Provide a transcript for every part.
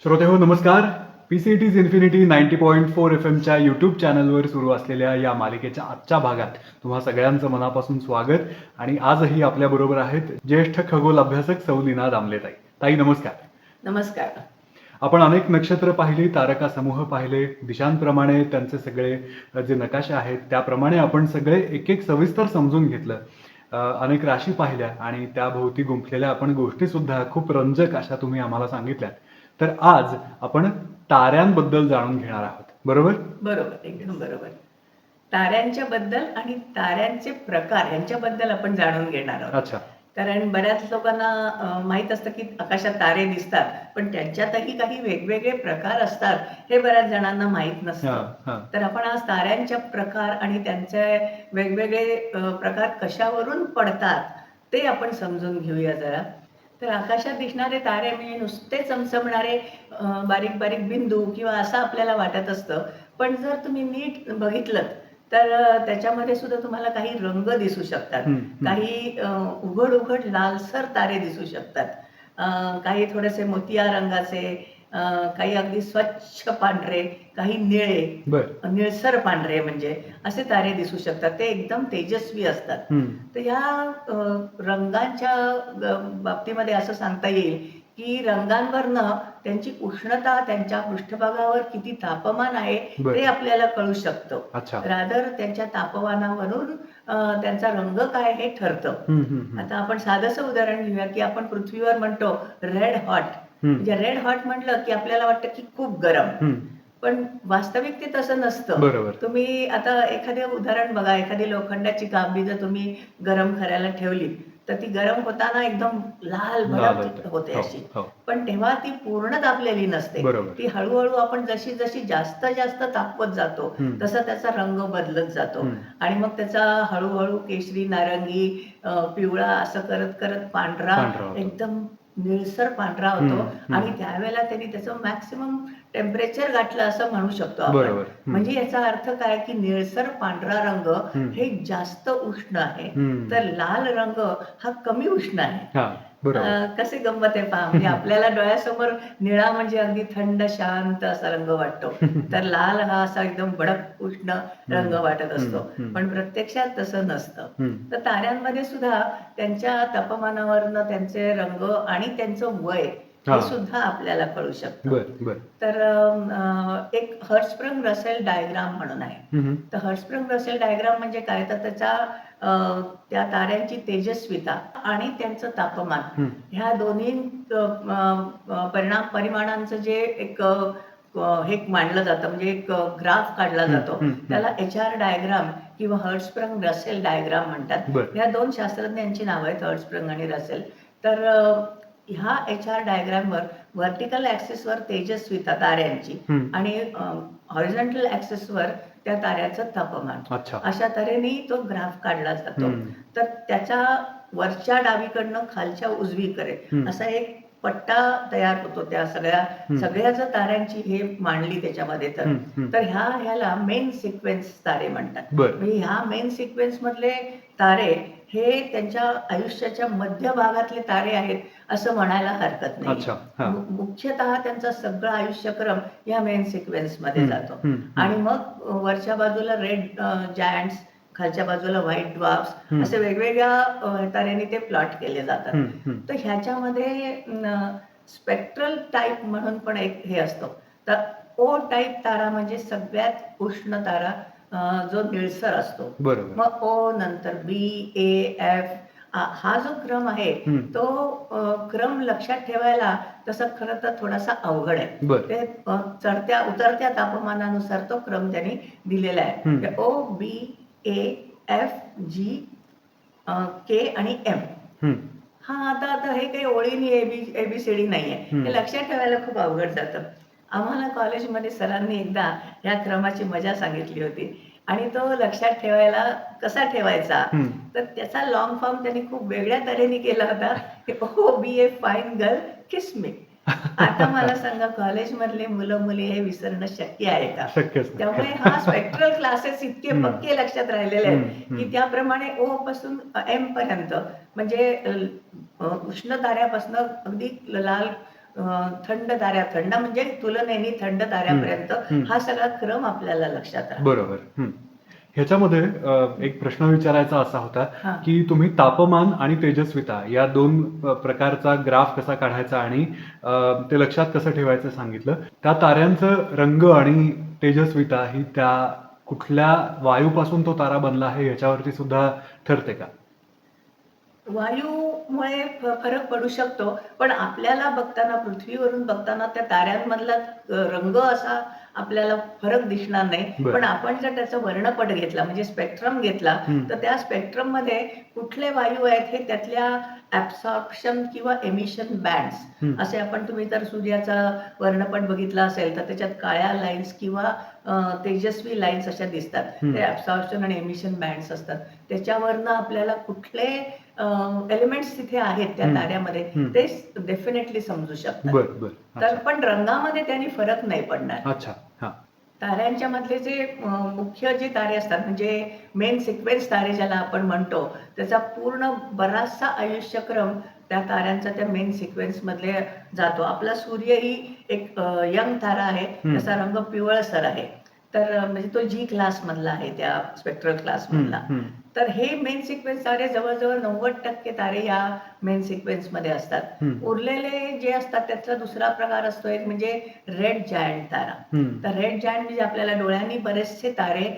श्रोतेहो नमस्कार. PCET's infinity 90.4 FMच्या YouTube चॅनलवर सुरू असलेल्या या मालिकेच्या आजच्या भागात तुम्हा सगळ्यांचं मनापासून स्वागत. आणि आजही आपल्याबरोबर आहेत ज्येष्ठ खगोल अभ्यासक सौ लीना दामलेताई. ताई नमस्कार. नमस्कार. आपण अनेक नक्षत्र पाहिली, तारका समूह पाहिले, दिशांप्रमाणे त्यांचे सगळे जे नकाशे आहेत त्याप्रमाणे आपण सगळे एक एक सविस्तर समजून घेतलं. अनेक राशी पाहिल्या आणि त्याभोवती गुंफलेल्या आपण गोष्टी सुद्धा खूप रंजक अशा तुम्ही आम्हाला सांगितल्या. तर आज आपण ताऱ्यांबद्दल जाणून घेणार आहोत, बरोबर? बरोबर, एकदम बरोबर. ताऱ्यांच्या बद्दल आणि ताऱ्यांचे प्रकार यांच्याबद्दल आपण जाणून घेणार आहोत. अच्छा. कारण बऱ्याच लोकांना माहित असतं की आकाशात तारे दिसतात, पण त्यांच्यातही काही वेगवेगळे प्रकार असतात हे बऱ्याच जणांना माहित नसतं. तर आपण आज ताऱ्यांच्या प्रकार आणि त्यांचे वेगवेगळे प्रकार कशावरून पडतात ते आपण समजून घेऊया जरा. तर आकाशात दिसणारे तारे म्हणजे नुसते चमचमणारे बारीक बारीक बिंदू किंवा असं आपल्याला वाटत असतं. पण जर तुम्ही नीट बघितलं तर त्याच्यामध्ये सुद्धा तुम्हाला काही रंग दिसू शकतात. काही उघड उघड लालसर तारे दिसू शकतात. काही थोडेसे मोतिया रंगाचे, काही अगदी स्वच्छ पांढरे, काही निळे, निळसर पांढरे म्हणजे असे तारे दिसू शकतात. ते एकदम तेजस्वी असतात. तर ह्या रंगांच्या बाबतीमध्ये असं सांगता येईल की रंगांवरनं त्यांची उष्णता, त्यांच्या पृष्ठभागावर किती तापमान आहे ते आपल्याला कळू शकतं. रादर त्यांच्या तापमानावरून त्यांचा रंग काय हे ठरतं. आता आपण साधंसं उदाहरण घेऊया की आपण पृथ्वीवर म्हणतो रेड हॉट. म्हणजे रेड हॉट म्हटलं की आपल्याला वाटतं की खूप गरम, पण वास्तविक ते तसं नसतं. तुम्ही आता एखादे उदाहरण बघा, एखादी लोखंडाची काबली जर तुम्ही गरम करायला ठेवली तर ती गरम होताना एकदम लाल भडक होते अशी, पण तेव्हा ती पूर्ण तापलेली नसते. ती हळूहळू आपण जशी जशी जास्त जास्त तापवत जातो तसा त्याचा रंग बदलत जातो आणि मग त्याचा हळूहळू केशरी, नारंगी, पिवळा असं करत करत पांढरा, एकदम निळसर पांढरा होतो. आणि त्यावेळेला त्यांनी त्याचं मॅक्सिमम टेम्परेचर गाठलं असं म्हणू शकतो आपण. म्हणजे याचा अर्थ काय की निळसर पांढरा रंग हे जास्त उष्ण आहे, तर लाल रंग हा कमी उष्ण आहे. कसे गंमत आहे पहा. म्हणजे आपल्याला डोळ्यासमोर निळा म्हणजे अगदी थंड शांत असा रंग वाटतो, तर लाल हा असा एकदम भडक उष्ण रंग वाटत असतो. पण प्रत्यक्षात तसं नसतं. तर ताऱ्यांमध्ये सुद्धा त्यांच्या तापमानावरनं त्यांचे रंग आणि त्यांचं वय हे सुद्धा आपल्याला कळू शकतं. तर एक हर्ट्झस्प्रंग रसेल डायग्राम म्हणून आहे. तर हर्ट्झस्प्रंग रसेल डायग्राम म्हणजे काय, तर त्याच्या त्या ताऱ्यांची तेजस्विता आणि त्यांचं तापमान ह्या दोन्ही परिमाणांचं जे एक हे मांडलं जातं, म्हणजे एक ग्राफ काढला जातो. त्याला HR डायग्राम किंवा हर्ट्झस्प्रंग रसेल डायग्राम म्हणतात. या दोन शास्त्रज्ञांची नावं आहेत, हर्ट्झस्प्रंग आणि रसेल. तर ह्या HR डायग्रामवर व्हर्टिकल ऍक्सिसवर तेजस्विता ताऱ्यांची आणि हॉरिझॉन्टल ऍक्सिसवर त्या ताऱ्याचं तापमान, अशा तऱ्हेने तो ग्राफ काढला जातो. तर त्याच्या वरच्या डावीकडनं खालच्या उजवीकडे असा एक पट्टा तयार होतो त्या सगळ्याच ताऱ्यांची हे मांडली त्याच्यामध्ये. तर ह्याला मेन सिक्वेन्स तारे म्हणतात. म्हणजे ह्या मेन सिक्वेन्स मधले तारे हे त्यांच्या आयुष्याच्या मध्य भागातले तारे आहेत असं म्हणायला हरकत नाही. मुख्यतः त्यांचा सगळा आयुष्यक्रम या मेन सिक्वेन्स मध्ये जातो. आणि मग वरच्या बाजूला रेड जायंट्स, खालच्या बाजूला व्हाईट ड्वार्फ्स, असे वेगवेगळ्या ताऱ्यांनी ते प्लॉट केले जातात. तर ह्याच्यामध्ये स्पेक्ट्रल टाईप म्हणून पण एक हे असतो. तर O टाईप तारा म्हणजे सगळ्यात उष्ण तारा, जो निळसर असतो. मग O नंतर B, A, F हा जो क्रम आहे तो क्रम लक्षात ठेवायला तसं खरं तर थोडासा अवघड आहे. ते चढत्या उतरत्या तापमानानुसार तो क्रम त्यांनी दिलेला आहे. O, B, A, F, G, K आणि M. आता हे काही ओळीनी ABCD नाहीये, हे लक्षात ठेवायला खूप अवघड जातं. आम्हाला कॉलेजमध्ये सरांनी एकदा या क्रमाची मजा सांगितली होती आणि तो लक्षात ठेवायला कसा ठेवायचा, तर त्याचा लॉंग फॉर्म त्यांनी खूप वेगळ्या तऱ्हेने केला होता. O, B, A, fine girl, kiss me. आता मला सांगा, कॉलेजमधले मुलं मुली हे विसरणं शक्य आहे का? त्यामुळे हा स्पेक्ट्रल क्लासेस इतके पक्के लक्षात राहिलेले आहेत की त्याप्रमाणे O पासून M पर्यंत, म्हणजे उष्ण ताऱ्यापासून अगदी लाल थंड ताऱ्या, थंड म्हणजे तुलनेने थंड ताऱ्यापर्यंत हं. हा सगळा क्रम आपल्याला लक्षात राहतो. बरोबर. ह्याच्यामध्ये एक प्रश्न विचारायचा असा होता, हां. की तुम्ही तापमान आणि तेजस्विता या 2 प्रकारचा ग्राफ कसा काढायचा आणि ते लक्षात कसं ठेवायचं सांगितलं. त्या ताऱ्यांचं रंग आणि तेजस्विता ही त्या कुठल्या वायूपासून तो तारा बनला आहे ह्याच्यावरती सुद्धा ठरते का? वायूमुळे फरक पडू शकतो, पण आपल्याला बघताना, पृथ्वीवरून बघताना त्या ताऱ्यांमधला रंग असा आपल्याला फरक दिसणार नाही. बरं. पण आपण जर त्याचा वर्णपट घेतला म्हणजे स्पेक्ट्रम घेतला, हं. तर त्या स्पेक्ट्रममध्ये कुठले वायू आहेत हे त्यातल्या ॲब्सॉर्प्शन किंवा एमिशन बँड्स असे आपण तुम्ही जर सूर्याचा वर्णपट बघितला असेल, तर त्याच्यात काळ्या लाईन्स किंवा तेजस्वी लाईन्स अशा दिसतात. ते ॲब्सॉर्प्शन आणि एमिशन बँड्स असतात. त्याच्यावरनं आपल्याला कुठले एलिमेंट्स तिथे आहेत त्या ताऱ्यामध्ये ते डेफिनेटली समजू शकतात. बरं. तर अच्छा. पण रंगामध्ये त्यांनी फरक नाही पडणार. अच्छा. हां. ताऱ्यांच्या मधले जे मुख्य जे तारे असतात म्हणजे मेन सिक्वेन्स तारे ज्याला आपण म्हणतो, त्याचा पूर्ण बराचसा आयुष्यक्रम त्या ताऱ्यांचा त्या मेन सिक्वेन्स मधले जातो. आपला सूर्य ही एक यंग तारा आहे, त्याचा रंग पिवळसर आहे. तर म्हणजे तो जी क्लास मधला आहे, त्या स्पेक्ट्रल क्लास मधला. तर हे मेन सिक्वेन्स तारे जवळ-जवळ 90% तारे या मेन सिक्वेन्स मध्ये असतात. उरलेले जे असतात त्यातला दुसरा प्रकार असतो एक म्हणजे रेड जायंट तारा. तर रेड जायंट म्हणजे आपल्याला डोळ्यांनी बरेचसे तारे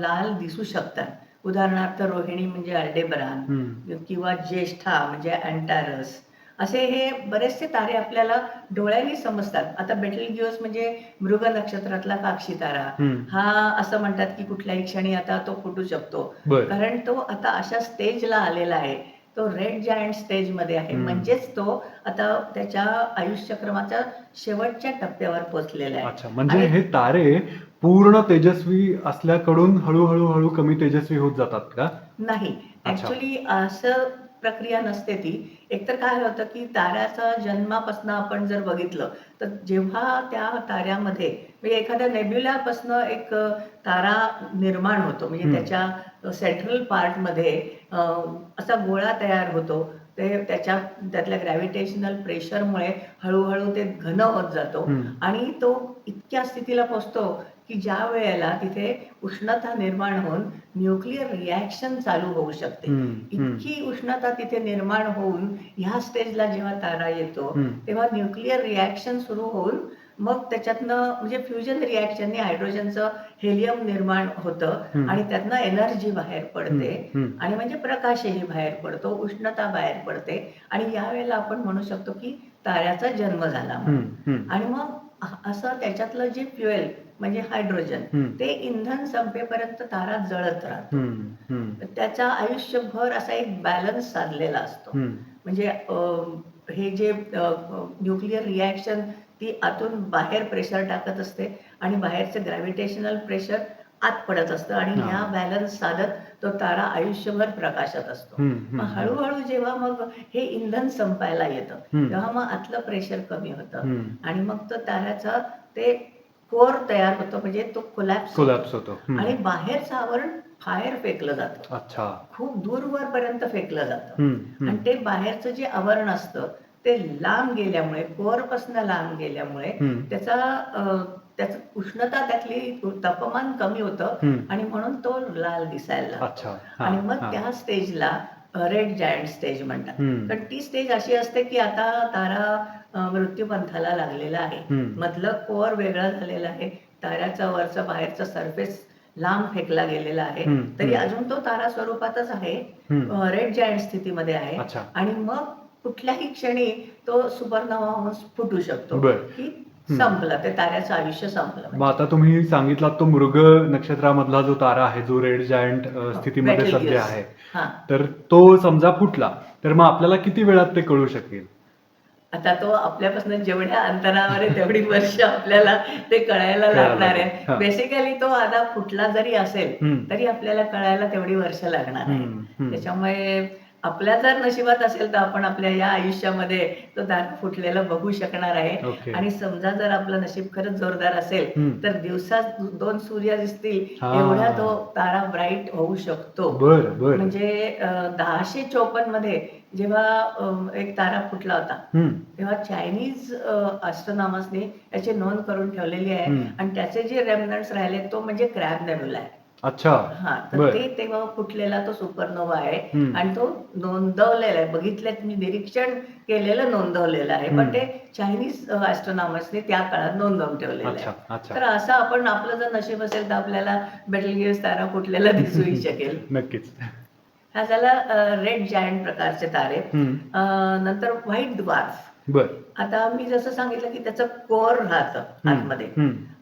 लाल दिसू शकतात. उदाहरणार्थ रोहिणी म्हणजे अल्डेबरान किंवा ज्येष्ठा म्हणजे अँटारस. असे हे बरेचसे तारे आपल्याला डोळ्यांनी समजतात. आता बेटलगियोस म्हणजे मृग नक्षत्रातला काक्षी तारा. हा असं म्हणतात की कुठल्याही क्षणी आता तो फुटू शकतो. बरं. कारण तो आता अशा स्टेजला आलेला आहे. तो रेड जायंट स्टेजमध्ये आहे. म्हणजेच तो आता त्याच्या आयुष्यक्रमाच्या शेवटच्या टप्प्यावर पोहोचलेला आहे. अच्छा. म्हणजे आणि हे तारे पूर्ण तेजस्वी असल्याकडून हळू कमी तेजस्वी होत जातात का? नाही. अच्छा. ॲक्चुअली असं प्रक्रिया नसते ती. एकतर काय होतं, की ताऱ्याचा जन्मापासून आपण जर बघितलं, तर जेव्हा त्या ताऱ्यामध्ये म्हणजे एखाद्या नेब्युलापासून एक तारा निर्माण होतो. म्हणजे त्याच्या सेंट्रल पार्टमध्ये असा गोळा तयार होतो. त्यातल्या ग्रॅव्हिटेशनल प्रेशरमुळे हळू ते घन होत जातो आणि तो इतक्या स्थितीला पोहोचतो, की ज्या वेळेला तिथे उष्णता निर्माण होऊन न्यूक्लिअर रिॲक्शन चालू होऊ शकते. इतकी उष्णता तिथे निर्माण होऊन ह्या स्टेजला जेव्हा तारा येतो, तेव्हा न्यूक्लिअर रिॲक्शन सुरू होऊन मग त्याच्यातनं म्हणजे फ्युजन रिॲक्शनने हायड्रोजनचं हेलियम निर्माण होतं आणि त्यातनं एनर्जी बाहेर पडते आणि म्हणजे प्रकाशही बाहेर पडतो, उष्णता बाहेर पडते आणि यावेळेला आपण म्हणू शकतो, की ताऱ्याचा जन्म झाला म्हणून. आणि मग असं त्याच्यातलं जे फ्युएल म्हणजे हायड्रोजन ते इंधन संपेपर्यंत तारा जळत राहतो. त्याचा आयुष्यभर असा एक बॅलन्स साधलेला असतो. म्हणजे हे जे न्यूक्लिअर रिॲक्शन ती आतून बाहेर प्रेशर टाकत असते आणि बाहेरचं ग्रॅव्हिटेशनल प्रेशर आत पडत असतं आणि ह्या बॅलन्स साधत तो तारा आयुष्यभर प्रकाशत असतो. मग हळूहळू जेव्हा मग हे इंधन संपायला येतं, तेव्हा मग आतलं प्रेशर कमी होतं आणि मग तो ताऱ्याचा ते कोर तयार होतो म्हणजे तो कोलॅप्स होतो. आणि बाहेरचं आवरण बाहेर फेकलं जातं. अच्छा. खूप दूरवरपर्यंत फेकलं जातं आणि ते बाहेरचं जे आवरण असतं ते लांब गेल्यामुळे, कोअरपासून लांब गेल्यामुळे त्याचं उष्णता त्यातली तापमान कमी होतं आणि म्हणून तो लाल दिसायला लागतो. आणि मग त्या स्टेजला रेड जायंट स्टेज म्हणतात. पण ती स्टेज अशी असते की आता तारा मृत्यूपंथाला लागलेला आहे. मधलं कोअर वेगळा झालेला आहे. ताऱ्याचा वरचा बाहेरचा सरफेस लांब फेकला गेलेला आहे. तरी अजून तो तारा स्वरूपातच आहे. रेड जायंट स्थितीमध्ये आहे आणि मग कुठल्याही क्षणी तो सुपरनोव्हा होऊन फुटू शकतो की संपलं, ते ताऱ्याचं आयुष्य संपलं. मग आता तुम्ही सांगितलात तो मृग नक्षत्रामधला जो तारा आहे जो रेड जायंट स्थितीमध्ये सध्या आहे, तर तो समजा फुटला तर मग आपल्याला किती वेळात ते कळू शकेल? आता तो आपल्यापासून जेवढ्या अंतरावर आहे तेवढी वर्ष आपल्याला ते कळायला लागणार आहे. बेसिकली तो आता फुटला जरी असेल तरी आपल्याला कळायला तेवढी वर्ष लागणार आहे. त्याच्यामुळे आपल्या जर नशिबात असेल तर आपण आपल्या या आयुष्यामध्ये तो तारा फुटलेला बघू शकणार आहे. ओके. आणि समजा जर आपलं नशीब खरंच जोरदार असेल तर दिवसात 2 सूर्य दिसतील एवढा तो तारा ब्राईट होऊ शकतो. बरं, बरं. म्हणजे 1054 मध्ये जेव्हा एक तारा फुटला होता तेव्हा चायनीज ॲस्ट्रोनॉमर्सनी याची नोंद करून ठेवलेली आहे आणि त्याचे जे रेमनंट्स राहिले तो म्हणजे क्रॅब नेबुला आहे. अच्छा. हा, तर ते तेव्हा फुटलेला तो सुपरनोव्हा आहे आणि तो नोंदवलेला आहे. बघितलं मी निरीक्षण केलेलं नोंदवलेलं आहे. पण ते चायनीज ॲस्ट्रोनॉमर्सने त्या काळात नोंदवून ठेवलेलं आहे. अच्छा. तर असं आपण आपलं जर नशीब असेल तर आपल्याला बेटलगेज तारा फुटलेला दिसूही शकेल. नक्कीच. हा झाला रेड जायंट प्रकारचे तारे. नंतर व्हाईट ड्वार्फ. बर. आता मी जसं सांगितलं की त्याचं कोर राहतं आतमध्ये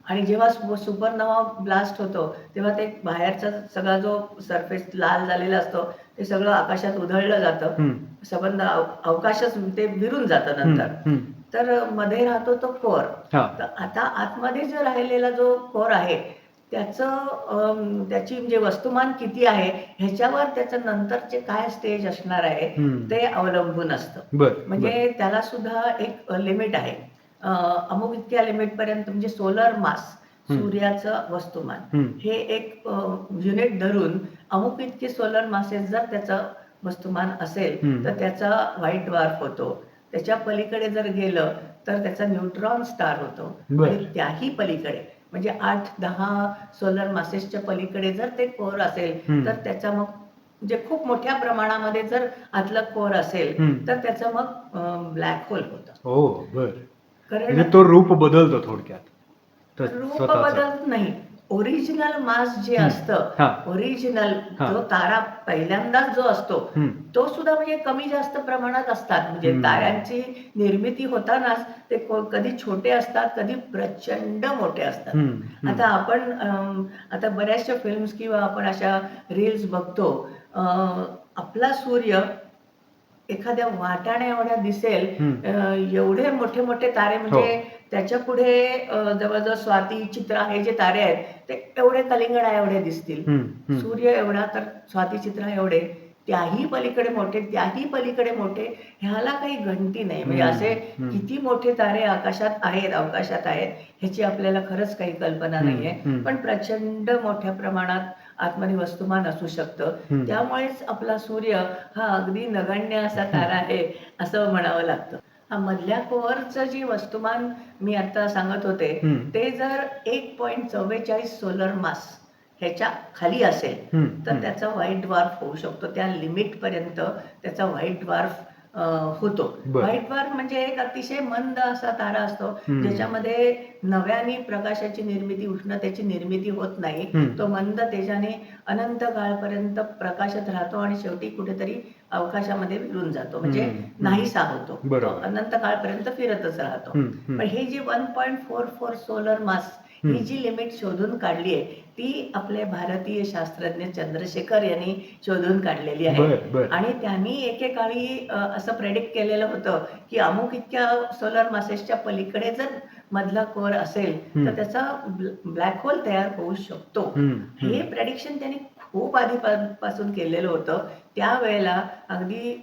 आणि जेव्हा सुपरनोव्हा ब्लास्ट होतो तेव्हा ते बाहेरचा सगळा जो सरफेस लाल झालेला असतो ते सगळं आकाशात उधळलं जातं. संबंध अवकाशच ते विरून जातं नंतर. तर मध्ये राहतो तो कोर. तर आता आतमध्ये जो राहिलेला जो कोर आहे त्याची म्हणजे वस्तुमान किती आहे ह्याच्यावर त्याचं नंतरचे काय स्टेज असणार आहे ते अवलंबून असतं. म्हणजे त्याला सुद्धा एक लिमिट आहे. अमुक इतक्या लिमिट पर्यंत म्हणजे सोलर मास सूर्याचं वस्तुमान हे एक युनिट धरून अमुक इतके सोलर मासेस जर त्याचं वस्तुमान असेल तर त्याचा व्हाईट ड्वार्फ होतो. त्याच्या पलीकडे जर गेलं तर त्याचा न्यूट्रॉन स्टार होतो. आणि त्याही पलीकडे म्हणजे 8-10 सोलर मासेसच्या पलीकडे जर ते कोर असेल तर त्याचा मग म्हणजे खूप मोठ्या प्रमाणामध्ये जर आतलं कोर असेल तर त्याचं मग ब्लॅक होल होतं. हो, बर. कारण म्हणजे तो रूप बदलतो थोडक्यात रूप बदलत नाही. ओरिजिनल मास जे असतं, ओरिजिनल जो तारा पहिल्यांदाच जो असतो तो सुद्धा म्हणजे कमी जास्त प्रमाणात असतात. म्हणजे ताऱ्यांची निर्मिती होतानाच ते कधी छोटे असतात कधी प्रचंड मोठे असतात. आता आपण आता बऱ्याचशा फिल्म्स किंवा आपण अशा रील्स बघतो. आपला सूर्य एखाद्या वाटाण्या एवढ्या दिसेल एवढे मोठे मोठे तारे म्हणजे त्याच्या पुढे जवळजवळ स्वाती चित्रा हे जे तारे आहेत ते एवढे कलिंगडा एवढे दिसतील. सूर्य एवढा तर स्वाती चित्रा एवढे, त्याही पलीकडे मोठे त्याही पलीकडे मोठे, ह्याला काही गणती नाही. म्हणजे असे किती मोठे तारे आकाशात आहेत अवकाशात आहेत ह्याची आपल्याला खरंच काही कल्पना नाहीये. पण प्रचंड मोठ्या प्रमाणात आतमध्ये वस्तुमान असू शकतं. त्यामुळेच आपला सूर्य हा अगदी नगण्य असा तारा आहे असं म्हणावं लागतं. हा मधल्या कोअरचं जे वस्तुमान मी आता सांगत होते ते जर 1.44 सोलर मास ह्याच्या खाली असेल तर त्याचा व्हाईट ड्वार्फ होऊ शकतो. त्या लिमिट पर्यंत त्याचा व्हाईट ड्वार्फ होतो. व्हाईट ड्वार्फ म्हणजे एक अतिशय मंद असा तारा असतो ज्याच्यामध्ये नव्याने प्रकाशाची निर्मिती उष्णतेची निर्मिती होत नाही. तो मंद तेजाने अनंत काळपर्यंत प्रकाशात राहतो आणि शेवटी कुठेतरी अवकाशामध्ये विरून जातो. म्हणजे नाहीसा होतो. तो अनंत काळपर्यंत फिरतच राहतो. पण हे जे 1.44 सोलर मास ही जी लिमिट शोधून काढली आहे ती आपले भारतीय शास्त्रज्ञ चंद्रशेखर यांनी शोधून काढलेली आहे. आणि त्यांनी एकेकाळी असं प्रेडिक्ट केलेलं होतं की अमुक इतक्या सोलर मासेसच्या पलीकडे जर मधला कोर असेल तर त्याचा ब्लॅक होल तयार होऊ शकतो. हे प्रेडिक्शन त्यांनी खूप आधीपासून केलेलं होतं. त्यावेळेला अगदी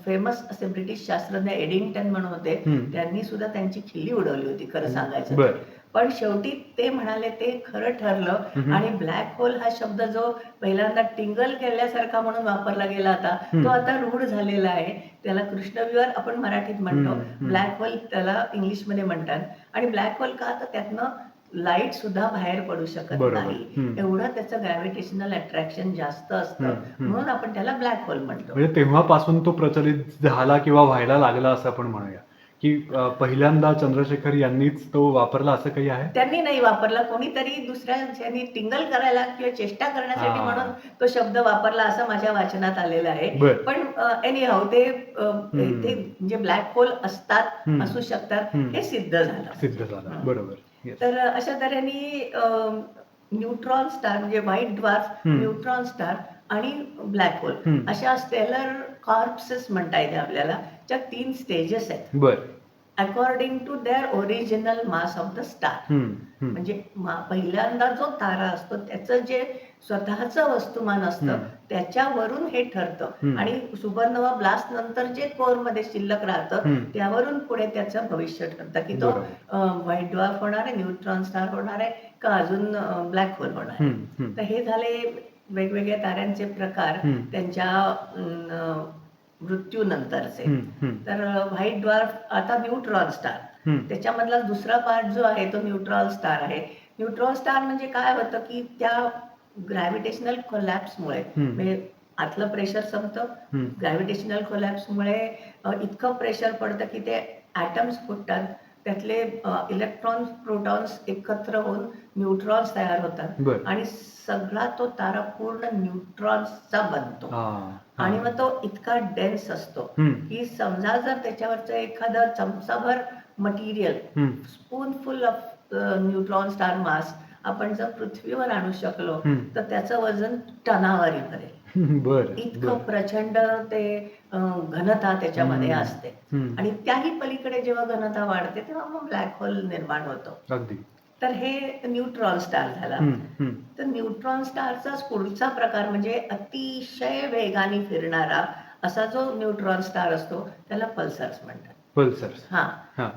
फेमस असे ब्रिटिश शास्त्रज्ञ एडिंग्टन म्हणून होते, त्यांनी सुद्धा त्यांची खिल्ली उडवली होती खरं सांगायचं. पण शेवटी ते म्हणाले ते खरं ठरलं आणि ब्लॅक होल हा शब्द जो पहिल्यांदा टिंगल केल्यासारखा म्हणून वापरला गेला होता तो आता रूढ झालेला आहे. त्याला कृष्णविवर आपण मराठीत म्हणतो, ब्लॅक होल त्याला इंग्लिशमध्ये म्हणतात. आणि ब्लॅक होल का तर त्यातनं लाईट सुद्धा बाहेर पडू शकत नाही. एवढं त्याचं ग्रॅव्हिटेशनल अट्रॅक्शन जास्त असतं म्हणून आपण त्याला ब्लॅक होल म्हणतो. म्हणजे तेव्हापासून तो प्रचलित झाला किंवा व्हायला लागला असं आपण म्हणूया की पहिल्यांदा चंद्रशेखर यांनीच तो वापरला असं काही आहे? त्यांनी नाही वापरला, कोणीतरी दुसऱ्याने टिंगल करायला किंवा चेष्टा करण्यासाठी म्हणून तो शब्द वापरला असं माझ्या वाचनात आलेलं आहे. पण एनी हाऊ ते म्हणजे ब्लॅक होल असतात असू शकतात हे सिद्ध झालं. बरोबर. तर अशा तऱ्हेने न्यूट्रॉन स्टार म्हणजे व्हाईट ड्वार्फ, न्यूट्रॉन स्टार आणि ब्लॅक होल अशा स्टेलर कॉर्प्सेस म्हणता येते आपल्याला. त्या 3 स्टेजेस आहेत. According to their original mass of the star. म्हणजे पहिल्यांदा जो तारा असतो त्याचं जे स्वतःचं वस्तुमान असतं त्याच्यावरून हे ठरतं आणि सुपरनोवा ब्लास्ट नंतर जे कोअरमध्ये शिल्लक राहतं त्यावरून पुढे त्याचं भविष्य ठरतं की तो व्हाईट ड्वार्फ होणार आहे, न्यूट्रॉन स्टार होणार आहे का अजून ब्लॅक होल होणार आहे. तर हे झाले वेगवेगळ्या ताऱ्यांचे प्रकार त्यांच्या मृत्यूनंतरचे. तर व्हाईट ड्वार्फ आता न्यूट्रॉन स्टार, त्याच्यामधला दुसरा पार्ट जो आहे तो न्यूट्रॉन स्टार आहे. न्यूट्रॉन स्टार म्हणजे काय होतं की त्या ग्रॅव्हिटेशनल कोलॅप्समुळे म्हणजे आतलं प्रेशर संपतं, ग्रॅव्हिटेशनल कोलॅप्समुळे इतकं प्रेशर पडतं की ते ॲटम्स फुटतात, त्यातले इलेक्ट्रॉन्स प्रोटॉन्स एकत्र होऊन न्यूट्रॉन्स तयार होतात आणि सगळा तो तारा पूर्ण न्यूट्रॉन्सचा बनतो. आणि मग तो इतका डेन्स असतो की समजा जर त्याच्यावरचं एखादं चमचाभर material, spoonful of neutron star mass आपण जर पृथ्वीवर आणू शकलो तर त्याचं वजन टनावारी भरेल. इतकं प्रचंड ते घनता त्याच्यामध्ये असते आणि त्याही पलीकडे जेव्हा घनता वाढते तेव्हा मग ब्लॅक होल निर्माण होतो. तर हे न्यूट्रॉन स्टार झाला. तर न्यूट्रॉन स्टारचाच पुढचा प्रकार म्हणजे अतिशय वेगाने फिरणारा असा जो न्यूट्रॉन स्टार असतो त्याला पल्सर्स म्हणतात. पल्सर्स.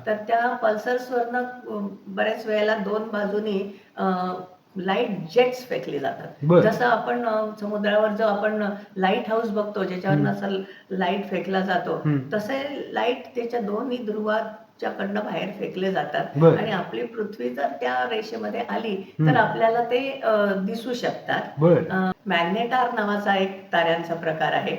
तर त्या पल्सर्स वरनं बऱ्याच वेळेला दोन बाजूनी लाईट जेट्स फेकले जातात. जसं आपण समुद्रावर जो आपण लाईट हाऊस बघतो ज्याच्यावरनं असं लाईट फेकला जातो तसे लाईट त्याच्या दोन्ही ध्रुवाच्या कडनं बाहेर फेकले जातात आणि आपली पृथ्वी जर त्या रेषेमध्ये आली तर आपल्याला ते दिसू शकतात. मॅग्नेटार नावाचा एक ताऱ्यांचा प्रकार आहे.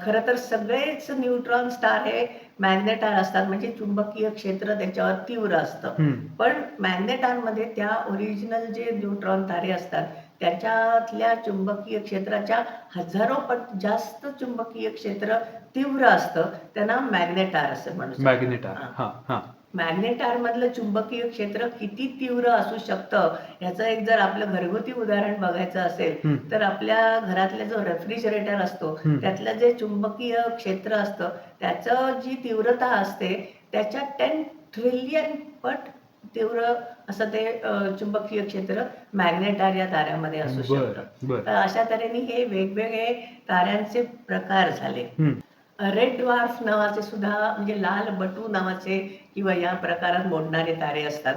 खरं तर सगळेच न्यूट्रॉन स्टार हे मॅग्नेटार असतात म्हणजे चुंबकीय क्षेत्र त्याच्यावर तीव्र असतं. पण मॅग्नेटारमध्ये त्या ओरिजिनल जे न्यूट्रॉन तारे असतात त्याच्यातल्या चुंबकीय क्षेत्राच्या हजारो पट जास्त चुंबकीय क्षेत्र तीव्र असतं, त्यांना मॅग्नेटार असं म्हणतात. मॅग्नेटार मधलं चुंबकीय क्षेत्र किती तीव्र असू शकतं ह्याचं एक जर आपलं घरगुती उदाहरण बघायचं असेल तर आपल्या घरातला जो रेफ्रिजरेटर असतो त्यातलं जे चुंबकीय क्षेत्र असतं त्याचं जी तीव्रता असते त्याच्या 10 ट्रिलियन पट तीव्र असं ते चुंबकीय क्षेत्र मॅग्नेटार या ताऱ्यामध्ये असू शकतं. तर अशा तऱ्हेने हे वेगवेगळे ताऱ्यांचे प्रकार झाले. रेड ड्वार्फ नावाचे सुद्धा म्हणजे लाल बटू नावाचे किंवा या प्रकारात मोडणारे तारे असतात.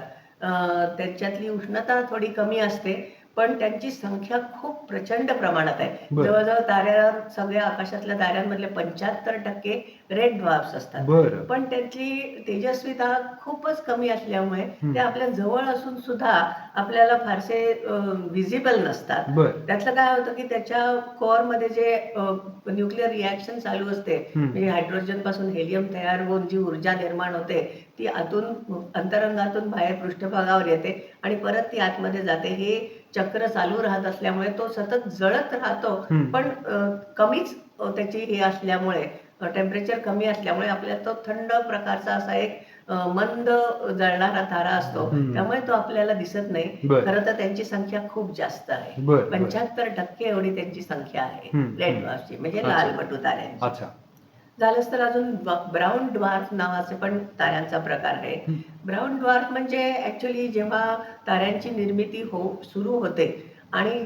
त्याच्यातली उष्णता थोडी कमी असते पण त्यांची संख्या खूप प्रचंड प्रमाणात आहे. जवळजवळ ताऱ्या सगळ्या आकाशातल्या ताऱ्यांमधले 75% रेड ड्वार्फ्स असतात. पण त्यांची तेजस्विता खूपच कमी असल्यामुळे ते आपल्या जवळ असून सुद्धा आपल्याला फारसे व्हिजिबल नसतात. त्यातलं काय होतं की त्याच्या कोअरमध्ये जे न्यूक्लिअर रिॲक्शन चालू असते म्हणजे हायड्रोजन पासून हेलियम तयार होऊन जी ऊर्जा निर्माण होते ती आतून अंतरंगातून बाहेर पृष्ठभागावर येते आणि परत ती आतमध्ये जाते. हे चक्र चालू राहत असल्यामुळे तो सतत जळत राहतो पण कमीच त्याची हे असल्यामुळे टेम्परेचर कमी असल्यामुळे आपल्याला तो थंड प्रकारचा असा एक मंद जळणारा तारा असतो त्यामुळे तो आपल्याला दिसत नाही. खरं तर त्यांची संख्या खूप जास्त आहे. 75% एवढी त्यांची संख्या आहे रेड ड्वार्फची म्हणजे लाल बटू ताऱ्यांची. झालंच तर अजून ब्राऊन ड्वार्फ नावाचे पण ताऱ्यांचा प्रकार आहे. ब्राऊन ड्वार्फ म्हणजे ऍक्च्युली जेव्हा ताऱ्यांची निर्मिती सुरू होते आणि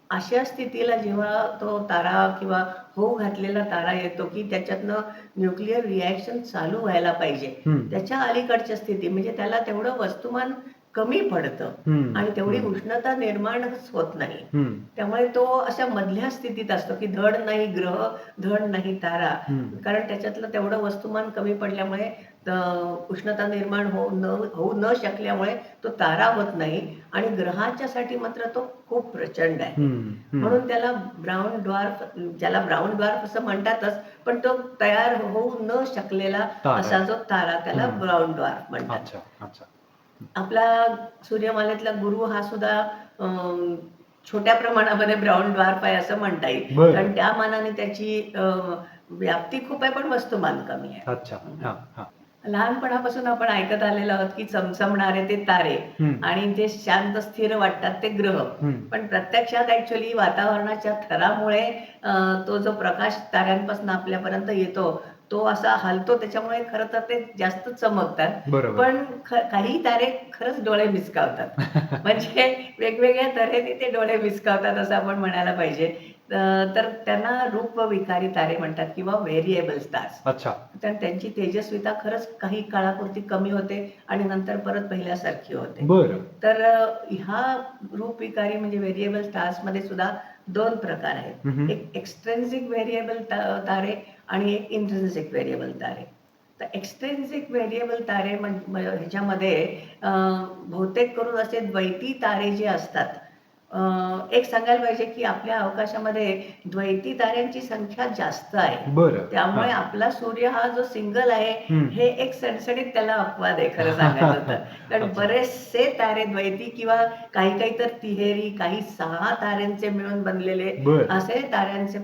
अशा स्थितीला जेव्हा तो तारा किंवा होऊ घातलेला तारा येतो की त्याच्यातनं न्यूक्लिअर रिॲक्शन चालू व्हायला पाहिजे त्याच्या अलीकडच्या स्थिती म्हणजे त्याला तेवढं वस्तुमान कमी पडतं आणि तेवढी उष्णता निर्माणच होत नाही. त्यामुळे तो अशा मधल्या स्थितीत असतो की धड नाही ग्रह धड नाही तारा, कारण त्याच्यातलं तेवढं वस्तुमान कमी पडल्यामुळे उष्णता निर्माण होऊ न शकल्यामुळे तो तारा होत नाही आणि ग्रहाच्यासाठी मात्र तो खूप प्रचंड आहे. म्हणून त्याला ब्राऊन ड्वार्फ, ज्याला ब्राऊन ड्वार्फ असं म्हणतातच पण तो तयार होऊ न शकलेला असा जो तारा त्याला ब्राऊन ड्वार्फ म्हणतात. आपला सूर्यमालेतला गुरु हा सुद्धा छोट्या प्रमाणामध्ये ब्राऊन ड्वार्फ आहे असं म्हणता येईल कारण त्या मानाने त्याची व्याप्ती खूप आहे पण वस्तुमान कमी आहे. लहानपणापासून आपण ऐकत आलेलो आहोत की चमचमणारे ते तारे आणि जे शांत स्थिर वाटतात ते ग्रह, पण प्रत्यक्षात ऍक्च्युली वातावरणाच्या थरामुळे तो जो प्रकाश ताऱ्यांपासून आपल्यापर्यंत येतो तो असा हलतो त्याच्यामुळे खरं तर ते जास्त चमकतात. बरोबर. पण काही तारे खरंच डोळे मिचकावतात. म्हणजे वेगवेगळ्या तऱ्हेने ते डोळे मिचकावतात असं आपण म्हणायला पाहिजे. अ, तर त्यांना रूप विकारी तारे म्हणतात किंवा व्हेरिएबल स्टार्स. अच्छा. तर त्यांची तेजस्विता खरंच काही काळापुरती कमी होते आणि नंतर परत पहिल्यासारखी होते. बरं. तर ह्या रूपविकारी म्हणजे व्हेरिएबल स्टार्समध्ये सुद्धा 2 प्रकार आहेत. हं, हं. एक एक्स्ट्रिन्सिक व्हेरिएबल तारे आणि एक इंट्रिन्सिक व्हेरिएबल तारे. तर एक्स्ट्रिन्सिक व्हेरिएबल तारे ह्याच्यामध्ये अ, बहुतेक करून असे द्वैती तारे जे असतात. अ, एक सांगायला पाहिजे की आपल्या अवकाशामध्ये द्वैती ताऱ्यांची संख्या जास्त आहे. बरं. त्यामुळे हां. आपला सूर्य हा जो सिंगल आहे, हं. हे एक सणसणीत त्याला अपवाद आहे खरं सांगायचं तर. कारण अच्छा. बरेचसे तारे द्वैती किंवा काही-काही तर तिहेरी, काही 6 ताऱ्यांचे मिळून बनलेले बरं. असे ताऱ्यांचे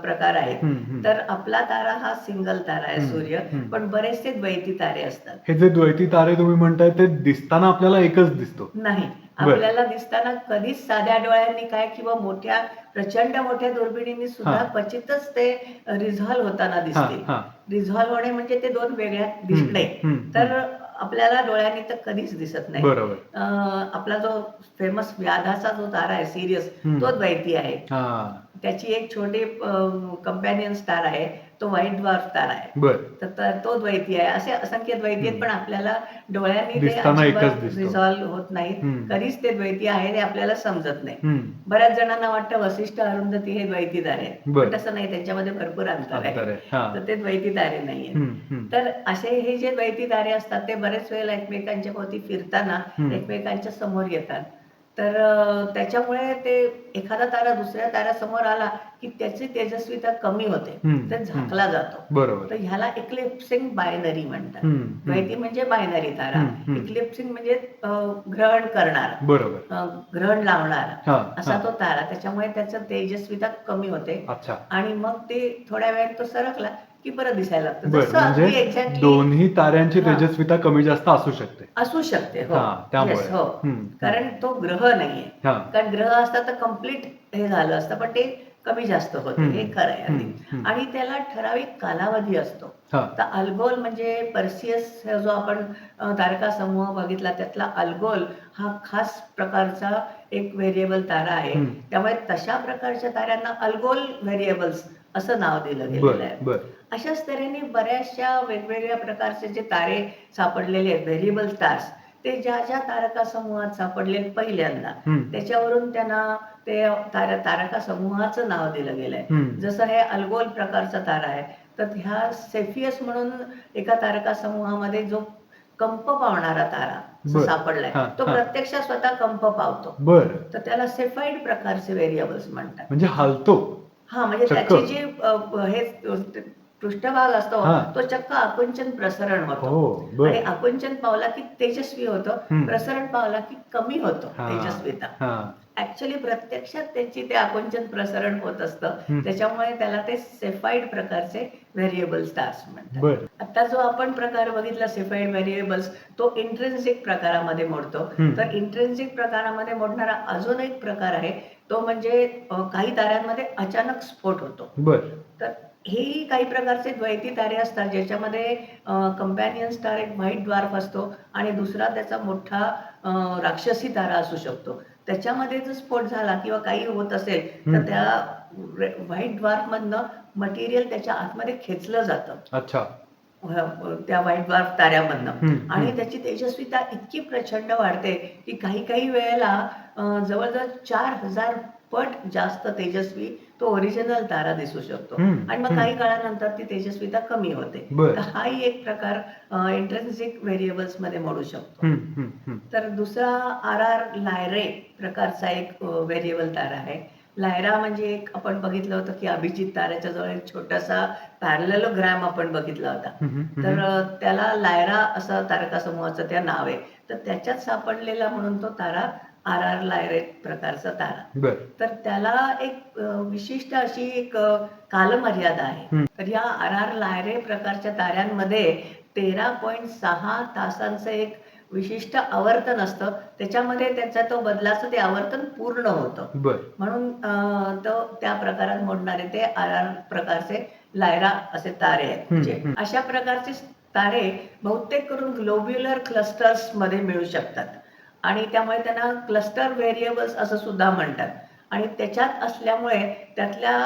प्रकार आहेत. हं, हं. तर आपला तारा हा सिंगल तारा आहे हं, सूर्य, हं. पण बरेचसे द्वैती तारे असतात. हे जे द्वैती तारे तुम्ही म्हणताय ते दिसताना आपल्याला एकच दिसतो. नाही, बरं. आपल्याला दिसताना कधीच साध्या डोळ्यांनी काय किंवा मोठ्या प्रचंड मोठ्या दुर्बिणींनी सुद्धा हां. क्वचितच ते रिझॉल्व्ह होताना हां, दिसते. हां. रिझॉल्व्ह होणे म्हणजे ते 2 वेगळ्यात हं, दिसणे. हं, तर हं. आपल्याला डोळ्यांनी तर कधीच दिसत नाही. बरोबर. आपला जो फेमस व्याधाचा जो तारा आहे सिरियस, हं. तो द्वैती आहे. हां. त्याची एक छोटी कंपॅनियन स्टार आहे, तो व्हाईट ड्वार्फ तारा आहे. बरं. तर तो द्वैती आहे. असे असंख्य द्वैती आहेत, हं. पण आपल्याला डोळ्यांनी ते दिसताना एकच अजिबात दिसतो. रिझॉल्व्ह होत नाहीत. हं. कधीच ते द्वैती आहे हे आपल्याला समजत नाही. हं. बऱ्याच जणांना वाटतं वसिष्ठ, अरुंधती हे द्वैती तारे आहेत. पण बरं. तसं नाही, त्यांच्यामध्ये भरपूर अंतर अंतर आहे. आहे. हां. तर ते द्वैती तारे नाहीयेत. हं, हं. तर असे हे जे द्वैती तारे असतात, ते बरेच वेळेला एकमेकांच्या भोवती फिरताना हं. एकमेकांच्या समोर येतात. तर त्याच्यामुळे ते एखादा तारा दुसऱ्या ताऱ्यासमोर आला, की त्याची तेजस्विता कमी होते. हं, तर हं. झाकला जातो. बरोबर. तर ह्याला इक्लिप्सिंग बायनरी म्हणतात. हं, हं. द्वैती म्हणजे बायनरी तारा. हं, हं. इक्लिप्सिंग म्हणजे ग्रहण करणारा, बरोबर. ग्रहण लावणारा हां, असा हां. तो तारा. त्याच्यामुळे त्याचं तेजस्विता कमी होते अच्छा. आणि मग ते थोड्या वेळाने तो सरकला, की परत दिसायला लागतो. बरं. जसं म्हणजे अगदी एक्झॅक्टली दोन्ही ताऱ्यांची हां. तेजस्विता कमी जास्त असू शकते. असू शकते. हो. हां, त्यामुळे. येस. हो. हं, हं. कारण तो ग्रह नाहीये. हां. कारण ग्रह असता तर कंप्लीट हे झालं असतं, पण ते कमी जास्त होते. हं, हे खरं आहे हं, अगदी. हं. आणि त्याला ठराविक कालावधी असतो. हां. तर अल्गोल म्हणजे पर्सियस जो आपण तारका समूह बघितला त्यातला अल्गोल हा खास प्रकारचा एक व्हेरिएबल तारा आहे. हं. त्यामुळे तशा प्रकारच्या ताऱ्यांना अल्गोल व्हेरिएबल्स असं नाव दिलं गेलेलं आहे. बरं, बरं. अशाच तऱ्हेने बऱ्याचशा वेगवेगळ्या प्रकारचे जे तारे सापडलेले आहेत व्हेरिएबल स्टार्स, ते ज्या तारका समूहात सापडले पहिल्यांदा, हं. त्याच्यावरून त्यांना ते तारका समूहाचं नाव दिलं गेलंय. हं. जसं हे अल्गोल प्रकारचा तारा आहे, तर ह्या सेफियस म्हणून एका तारका समूहामध्ये जो कंप पावणारा तारा जो बरं. सापडलाय, हां, तो हां. प्रत्यक्षात स्वतः कंप पावतो. बरं. तर त्याला सेफाईड प्रकारचे व्हेरिएबल्स म्हणतात. म्हणजे हलतो. हां, म्हणजे चक्क. त्याची जी हे पृष्ठभाग असतो, हां. तो चक्क आकुंचन प्रसरण होतो. हो. आणि बरं. आकुंचन पावला की तेजस्वी होतो, हं. प्रसरण पावला की कमी होतो हां, तेजस्विता. हां. ॲक्चुअली प्रत्यक्षात त्याची ते आकुंचन प्रसरण होत असतं. हं. त्याच्यामुळे त्याला ते सेफाईड प्रकारचे व्हेरिएबल स्टार्स म्हणतात. बरं. आता जो आपण प्रकार बघितला सेफाईड व्हेरिएबल्स, तो इंट्रिन्सिक प्रकारामध्ये मोडतो. हं. तर इंट्रिन्सिक प्रकारामध्ये मोडणारा अजून एक प्रकार आहे, तो म्हणजे काही ताऱ्यांमध्ये अचानक स्फोट होतो. बरं. तर हेही काही प्रकारचे द्वैती तारे असतात, ज्याच्यामध्ये कंपॅनियन स्टार एक व्हाईट ड्वार्फ असतो आणि दुसरा त्याचा मोठा राक्षसी तारा असू शकतो. त्याच्यामध्ये जर स्फोट झाला किंवा काही होत असेल, तर हं. त्या व्हाईट ड्वार्फमधनं मटेरियल त्याच्या आतमध्ये खेचलं जातं. अच्छा. त्या व्हाईट ड्वार्फ ताऱ्यामधनं हं, आणि हं. त्याची तेजस्विता इतकी प्रचंड वाढते, की काही वेळेला जवळ-जवळ 4000 पट जास्त तेजस्वी तो ओरिजिनल तारा दिसू शकतो हं, आणि मग हं. काही काळानंतर ती तेजस्विता कमी होते. बरं. तर हाही एक प्रकार इंट्रिन्सिक व्हेरिएबल्समध्ये मोडू शकतो. हं, हं, हं. तर दुसरा आर-आर लायरे प्रकारचा एक व्हेरिएबल तारा आहे. लायरा म्हणजे एक आपण बघितलं होतं, की अभिजित ताऱ्याच्या जवळ एक छोटासा पॅरलेलोग्राम आपण बघितला होता. हं, हं, हं. तर त्याला लायरा असं तारकासमूहाचं त्या नाव आहे. तर त्याच्यात सापडलेला म्हणून तो तारा आर-आर लायरे प्रकारचा तारा. बरं. तर त्याला एक विशिष्ट अशी एक कालमर्यादा आहे. हं. तर या आर-आर लायरे प्रकारच्या ताऱ्यांमध्ये 13.6 तासांचं एक विशिष्ट आवर्तन असतं, त्याच्यामध्ये त्याचा तो बदलाचं ते आवर्तन पूर्ण होतं. बर. म्हणून तो त्या प्रकारात मोडणारे ते आर प्रकारचे लायरा असे तारे आहेत. म्हणजे अशा प्रकारचे तारे बहुतेक करून ग्लोब्युलर क्लस्टर्समध्ये मिळू शकतात आणि त्यामुळे त्यांना क्लस्टर व्हेरिएबल्स असं सुद्धा म्हणतात. आणि त्याच्यात असल्यामुळे त्यातल्या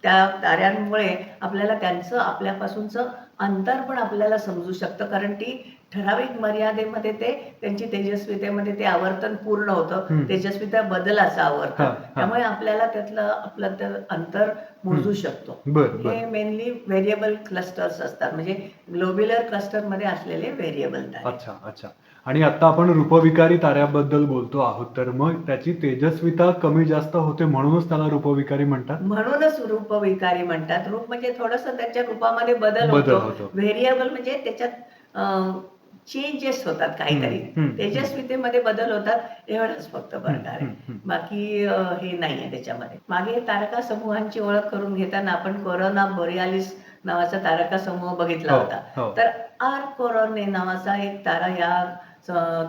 त्या ताऱ्यांमुळे आपल्याला त्यांचं आपल्यापासूनचं अंतर पण आपल्याला समजू शकतं, कारण ती ठराविक मर्यादेमध्ये ते त्यांची तेजस्वितेमध्ये ते आवर्तन पूर्ण होतं. तेजस्विता बदलाचं आवर्तन. त्यामुळे आपल्याला त्यातलं आपलं ते अंतर मोजू शकतो. हे मेनली व्हेरिएबल क्लस्टर्स असतात, म्हणजे ग्लोब्युलर क्लस्टरमध्ये असलेले व्हेरिएबल तारे. अच्छा, अच्छा. आणि आता आपण रूपविकारी ताऱ्याबद्दल बोलतो आहोत, तर मग त्याची तेजस्विता कमी जास्त होते म्हणूनच त्याला रूपविकारी म्हणतात? म्हणूनच रूपविकारी म्हणतात. रूप म्हणजे थोडंसं त्याच्या रूपामध्ये बदल बदल होतो. होतो. व्हेरिएबल म्हणजे त्याच्यात चेंजेस होतात काहीतरी. तेजस्वितेमध्ये बदल होतात, एवढंच फक्त फरक आहे. बाकी हे नाहीये त्याच्यामध्ये. मागे तारका समूहांची ओळख करून घेताना आपण कोरोना बोरियालिस नावाचा तारका समूह बघितला होता. तर आर कोरोने नावाचा एक तारा या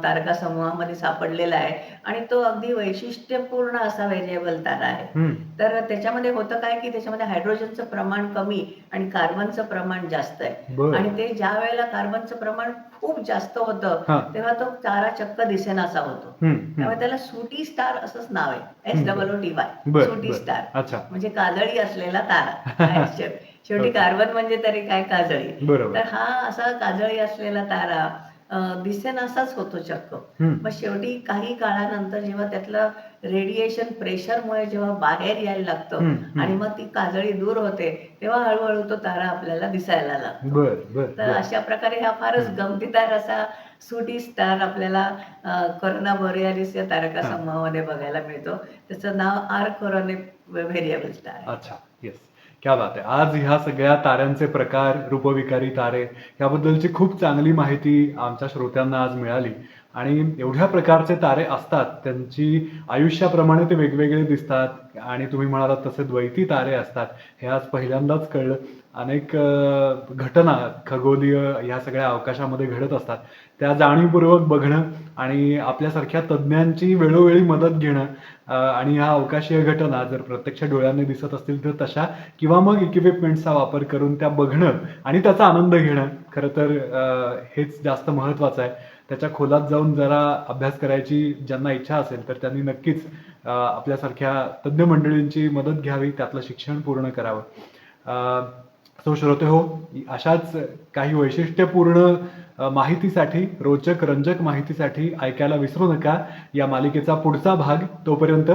तारका समूहामध्ये सापडलेला आहे आणि तो अगदी वैशिष्ट्यपूर्ण असा व्हेरिएबल तारा आहे. तर त्याच्यामध्ये होतं काय, की त्याच्यामध्ये हायड्रोजनचं प्रमाण कमी आणि कार्बनचं प्रमाण जास्त आहे. आणि ते ज्या वेळेला कार्बनचं प्रमाण खूप जास्त होतं तेव्हा तो तारा चक्क दिसेनासा होतो. त्यामुळे त्याला सूटी स्टार असंच नाव आहे. SOOTY. सूटी स्टार म्हणजे काजळी असलेला तारा. शेवटी कार्बन म्हणजे तरी काय काजळी. तर हा असा काजळी असलेला तारा दिसेनासाच होतो चक्क. मग शेवटी काही काळानंतर जेव्हा त्यातलं रेडिएशन प्रेशरमुळे जेव्हा बाहेर यायला लागतं आणि मग ती काजळी दूर होते, तेव्हा हळूहळू तो तारा आपल्याला दिसायला लागतो. तर अशा प्रकारे हा फारच गमतीदार असा सूटी स्टार आपल्याला कोरोना बोरियालिस या तारका समूहामध्ये बघायला मिळतो. त्याचं नाव आर कोरोने व्हेरिएबल स्टार आहे. अच्छा, येस. क्या बात आहे. आज ह्या सगळ्या ताऱ्यांचे प्रकार, रूपविकारी तारे याबद्दलची खूप चांगली माहिती आमच्या श्रोत्यांना आज मिळाली. आणि एवढ्या प्रकारचे तारे असतात, त्यांची आयुष्याप्रमाणे ते वेगवेगळे दिसतात आणि तुम्ही म्हणालात तसे द्वैती तारे असतात, हे आज पहिल्यांदाच कळलं. अनेक घटना खगोलीय ह्या सगळ्या अवकाशामध्ये घडत असतात, त्या जाणीवपूर्वक बघणं आणि आपल्यासारख्या तज्ज्ञांची वेळोवेळी मदत घेणं आणि ह्या अवकाशीय घटना जर प्रत्यक्ष डोळ्यांनी दिसत असतील तर तशा किंवा मग इक्विपमेंट्सचा वापर करून त्या बघणं आणि त्याचा आनंद घेणं, खरं तर हेच जास्त महत्त्वाचं आहे. त्याच्या खोलात जाऊन जरा अभ्यास करायची ज्यांना इच्छा असेल तर त्यांनी नक्कीच आपल्यासारख्या तज्ज्ञ मंडळींची मदत घ्यावी, त्यातलं शिक्षण पूर्ण करावं. सो श्रोते हो, अशाच काही वैशिष्ट्यपूर्ण माहितीसाठी, रोचक रंजक माहितीसाठी ऐकायला विसरू नका या मालिकेचा पुढचा भाग. तोपर्यंत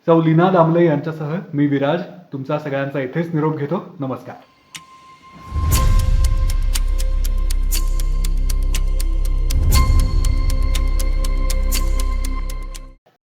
सौ लीना दामले यांच्यासह मी विराज तुमचा सगळ्यांचा इथेच निरोप घेतो. नमस्कार.